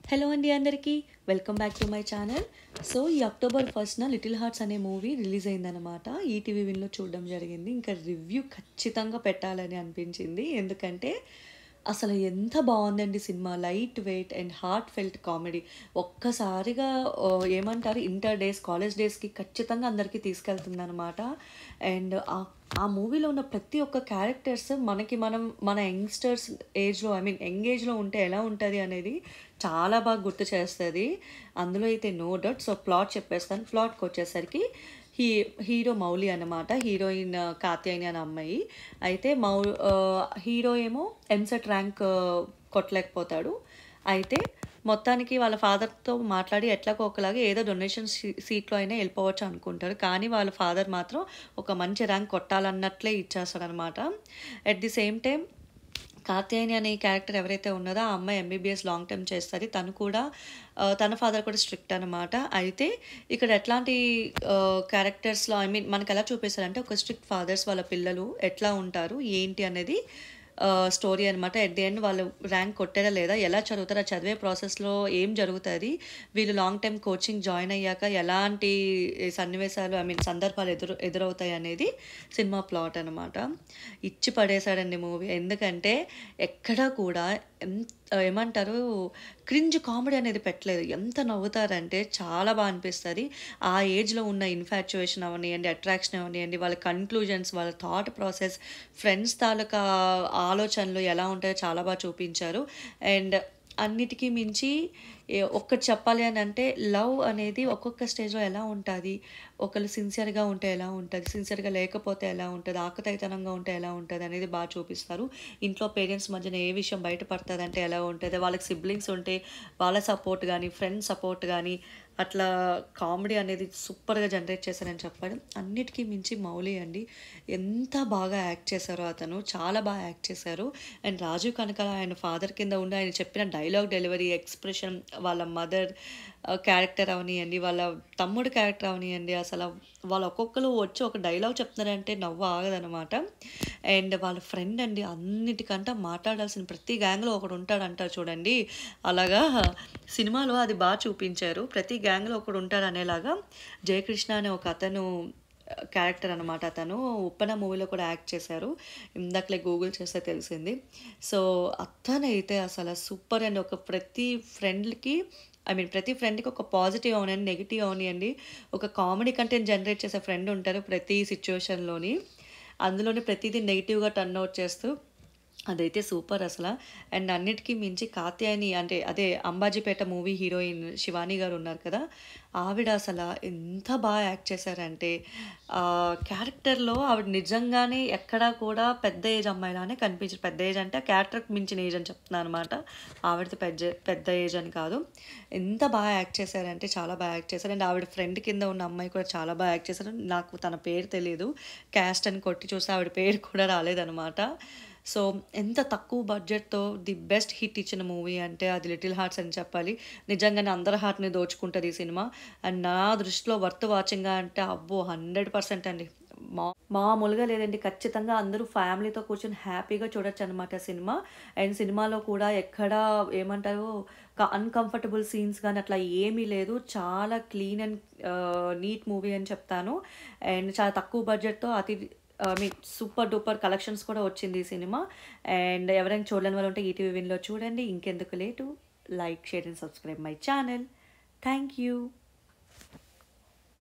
Hello అండి అందరికీ welcome back to my channel. So ఈ అక్టోబర్ 1న 'లిటిల్ హార్ట్స్' అనే మూవీ రిలీజ్ అయిందనమాట. ఈటీవీ విన్‌లో చూడడం జరిగింది. ఇంకా రివ్యూ ఖచ్చితంగా పెట్టాలని అనిపించింది. ఎందుకంటే అసలు ఎంత బావుందండి cinema. Light weight and heart felt comedy. ఒక్కసారిగా ఏమంటారు, ఇంటర్ డేస్, కాలేజ్ డేస్‌కి ఖచ్చితంగా అందరికీ తీసుకెళ్తుందనమాట. అండ్ ఆ మూవీలో ఉన్న ప్రతి ఒక్క క్యారెక్టర్స్ మన యంగ్‌స్టర్స్ ఏజ్‌లో, ఐ మీన్ యంగ్ ఏజ్‌లో ఉంటే ఎలా ఉంటది అనేది చాలా బాగా గుర్తు చేస్తది. అందులో అయితే నో డౌట్. సో ప్లాట్ చెప్పేస్తాను. ప్లాట్‌కొచ్చేసరికి హీ హీరో మౌలి అన్నమాట. హీరోయిన్ కాత్యాయని అనే అమ్మాయి. అయితే హీరో ఏమో ఎంసెట్ ర్యాంక్ కొట్టలేకపోతాడు. అయితే మొత్తానికి వాళ్ళ ఫాదర్‌తో మాట్లాడి ఎట్లాగో ఒకలాగా ఏదో డొనేషన్ సీట్‌లో అయినా ఎళ్ళిపోవచ్చు అనుకుంటారు. కానీ వాళ్ళ ఫాదర్ మాత్రం ఒక మంచి ర్యాంక్ కొట్టాలన్నట్లే ఇచ్చేస్తాడనమాట. At the same time Katyayani అనే క్యారెక్టర్ ఎవరైతే ఉన్నదో ఆ అమ్మాయి ఎంబీబీఎస్ లాంగ్ టర్మ్ చేస్తది. తను కూడా తన ఫాదర్ కూడా స్ట్రిక్ట్ అనమాట. అయితే ఇక్కడ ఎట్లాంటి క్యారెక్టర్స్‌లో, ఐ మీన్ మనకెలా చూపిస్తారంటే ఒక స్ట్రిక్ట్ ఫాదర్స్ వాళ్ళ పిల్లలు ఎట్లా ఉంటారు, ఏంటి అనేది స్టోరీ అనమాట. ఎట్ ది ఎండ్ వాళ్ళు ర్యాంక్ కొట్టారా లేదా, ఎలా చదువుతారు, ఆ చదివే ప్రాసెస్‌లో ఏం జరుగుతది, వీళ్ళు లాంగ్ టైమ్ కోచింగ్ జాయిన్ అయ్యాక ఎలాంటి సన్నివేశాలు, ఐ మీన్ సందర్భాలు ఎదురవుతాయి అనేది సినిమా ప్లాట్ అనమాట. ఇచ్చి పడేశాడండి మూవీ. ఎందుకంటే ఎక్కడా కూడా ఏమంటారు, క్రింజ్ కామెడీ అనేది పెట్టలేదు. ఎంత నవ్వుతారంటే చాలా బా అనిపిస్తది. ఆ ఏజ్‌లో ఉన్న ఇన్‌ఫాచ్యుయేషన్ అవ్వనియండి, అట్రాక్షన్ అవ్వనియండి, వాళ్ళ కన్‌క్లూజన్స్, వాళ్ళ థాట్ ప్రాసెస్, ఫ్రెండ్స్ తాలూకా ఆలోచనలు ఎలా ఉంటాయో చాలా బా చూపించారు. అండ్ అన్నిటికి మించి ఒక్కటి చెప్పాలి అనంటే, లవ్ అనేది ఒక్కొక్క స్టేజ్‌లో ఎలా ఉంటాది, ఒకళ్ళు సిన్సియర్‌గా ఉంటే ఎలా ఉంటది, సిన్సియర్‌గా లేకపోతే ఎలా ఉంటది, ఆకతాయితనంగా ఉంటే ఎలా ఉంటదనేది బా చూపిస్తారు. ఇంట్లో పేరెంట్స్ మధ్యన ఏ విషయం బయట పడతదంటే ఎలా ఉంటది, వాళ్ళకి సిబ్లింగ్స్ ఉంటే వాళ్ళ సపోర్ట్ గానీ, ఫ్రెండ్స్ సపోర్ట్ గానీ, అట్లా కామెడీ అనేది సూపర్‌గా జనరేట్ చేశారని చెప్పాలి. అన్నిటికి మించి మౌలి అండి. ఎంత బాగా యాక్ట్ చేశారో అతను. చాలా బా యాక్ట్ చేశారు. అండ్ రాజీవ్ కనకాల ఆయన ఫాదర్ కింద ఉండి ఆయన చెప్పిన డైలాగ్ డెలివరీ, ఎక్స్‌ప్రెషన్, వాళ్ళ మదర్ క్యారెక్టర్ అవనియండి, వాళ్ళ తమ్ముడు క్యారెక్టర్ అవనియండి, అసల వాళ్ళు ఒక్కొక్కళ్ళు వచ్చి ఒక డైలాగ్ చెప్తున్నారంటే నవ్వు ఆగదనమాట. అండ్ వాళ్ళ ఫ్రెండ్ అండి, అన్నిటికంటే మాట్లాడాల్సిన ప్రతి గ్యాంగ్‌లో ఒకడుంటాడంటారు చూడండి, అలాగా సినిమాలో అది బా చూపించారు. ప్రతి గ్యాంగ్‌లో ఒకడుంటాడనేలాగా జయకృష్ణ అనే ఒక అతను క్యారెక్టర్ అనమాట. అతను 'ఉప్పెన' మూవీలో కూడా యాక్ట్ చేశారు. ఇందాకలే గూగుల్ చేస్తే తెలిసింది. సో అతనైతే అసల సూపర్ అండి. ప్రతి ఫ్రెండ్‌కి ఒక పాజిటివ్ అవనియండి, నెగెటివ్ అవనియండి, ఒక కామెడీ కంటెంట్ జనరేట్ చేసే ఫ్రెండ్ ఉంటారు ప్రతి సిట్యుయేషన్‌లోని. అందులోని ప్రతీదీ నెగెటివ్‌గా టర్న్ ఔట్ చేస్తూ, అదైతే సూపర్ అసల. అండ్ అన్నిటికి మించి కాత్యాయని అంటే అదే 'అంబాజీపేట' మూవీ హీరోయిన్ శివాని గారు ఉన్నారు కదా! ఆవిడ అసల ఎంత బా యాక్ట్ చేశారంటే, క్యారెక్టర్‌లో ఆవిడ నిజంగానే ఎక్కడా కూడా పెద్ద ఏజ్ అమ్మాయిలానే కనిపించదు. పెద్ద ఏజ్ అంటే ఆ క్యారెక్టర్‌కి మించిన ఏజ్ అని చెప్తున్నాననమాట. ఆవిడది పెద్ద ఏజ్ అని కాదు. ఎంత బా యాక్ట్ చేశారంటే చాలా బా యాక్ట్ చేశారు. అండ్ ఆవిడ ఫ్రెండ్ కింద ఉన్న అమ్మాయి కూడా చాలా బా యాక్ట్ చేశారు. నాకు తన పేరు తెలీదు. క్యాస్ట్ అని కొట్టి చూస్తే ఆవిడ పేరు కూడా రాలేదనమాట. సో ఎంత తక్కువ బడ్జెట్‌తో ది బెస్ట్ హిట్ ఇచ్చిన మూవీ అంటే అది 'లిటిల్ హార్ట్స్' అని చెప్పాలి. నిజంగానే అందరి హార్ట్‌ని దోచుకుంటది ఈ సినిమా. అండ్ నా దృష్టిలో వర్త్ వాచింగా అంటే అబ్బో! 100% అండి. మా మామూలుగా లేదండి. ఖచ్చితంగా అందరూ ఫ్యామిలీతో కూర్చొని హ్యాపీగా చూడొచ్చనమాట సినిమా. అండ్ సినిమాలో కూడా ఎక్కడా ఏమంటారు, అన్‌కంఫర్టబుల్ సీన్స్ గాని అట్లా ఏమీ లేదు. చాలా క్లీన్ అండ్ నీట్ మూవీ అని చెప్తాను. అండ్ చాలా తక్కువ బడ్జెట్‌తో I mean super duper collections కూడా వచ్చింది ఈ సినిమా. అండ్ ఎవరైనా చూడలేని వాళ్ళు ఉంటే ఈటీవీ విన్‌లో చూడండి. ఇంకెందుకు late, like, share and subscribe my channel. Thank you.